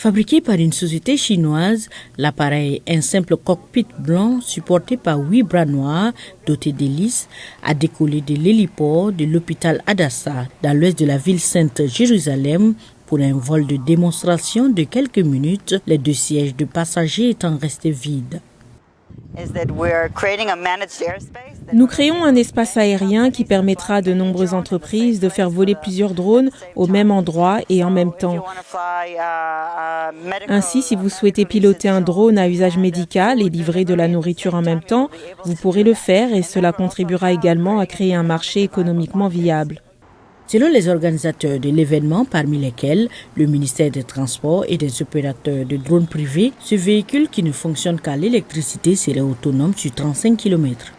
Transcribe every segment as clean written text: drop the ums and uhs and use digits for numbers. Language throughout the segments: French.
Fabriqué par une société chinoise, l'appareil, un simple cockpit blanc supporté par 8 bras noirs dotés d'hélices, a décollé de l'héliport de l'hôpital Hadassah dans l'ouest de la ville sainte Jérusalem pour un vol de démonstration de quelques minutes, les 2 sièges de passagers étant restés vides. Nous créons un espace aérien qui permettra à de nombreuses entreprises de faire voler plusieurs drones au même endroit et en même temps. Ainsi, si vous souhaitez piloter un drone à usage médical et livrer de la nourriture en même temps, vous pourrez le faire et cela contribuera également à créer un marché économiquement viable. Selon les organisateurs de l'événement, parmi lesquels le ministère des Transports et des opérateurs de drones privés, ce véhicule qui ne fonctionne qu'à l'électricité serait autonome sur 35 km.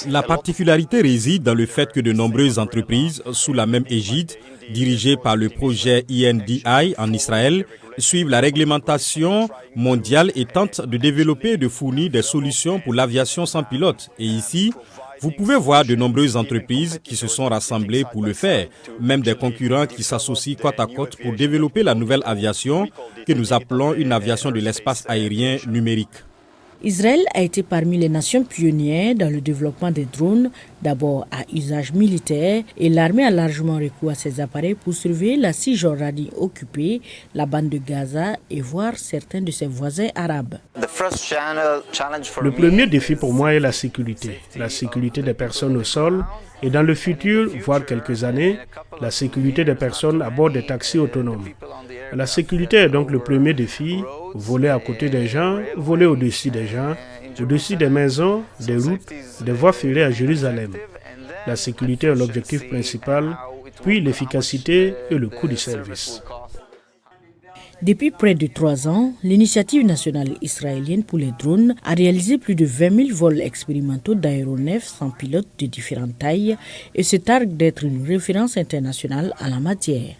La particularité réside dans le fait que de nombreuses entreprises sous la même égide, dirigées par le projet INDI en Israël, suivent la réglementation mondiale et tentent de développer et de fournir des solutions pour l'aviation sans pilote. Et ici, vous pouvez voir de nombreuses entreprises qui se sont rassemblées pour le faire, même des concurrents qui s'associent côte à côte pour développer la nouvelle aviation que nous appelons une aviation de l'espace aérien numérique. Israël a été parmi les nations pionnières dans le développement des drones, d'abord à usage militaire, et l'armée a largement recours à ces appareils pour surveiller la Cisjordanie occupée, la bande de Gaza et voir certains de ses voisins arabes. Le premier défi pour moi est la sécurité des personnes au sol et dans le futur, voire quelques années, la sécurité des personnes à bord des taxis autonomes. La sécurité est donc le premier défi, voler à côté des gens, voler au-dessus des gens, au-dessus des maisons, des routes, des voies ferrées à Jérusalem. La sécurité est l'objectif principal, puis l'efficacité et le coût du service. Depuis près de 3 ans, l'initiative nationale israélienne pour les drones a réalisé plus de 20 000 vols expérimentaux d'aéronefs sans pilote de différentes tailles et se targue d'être une référence internationale en la matière.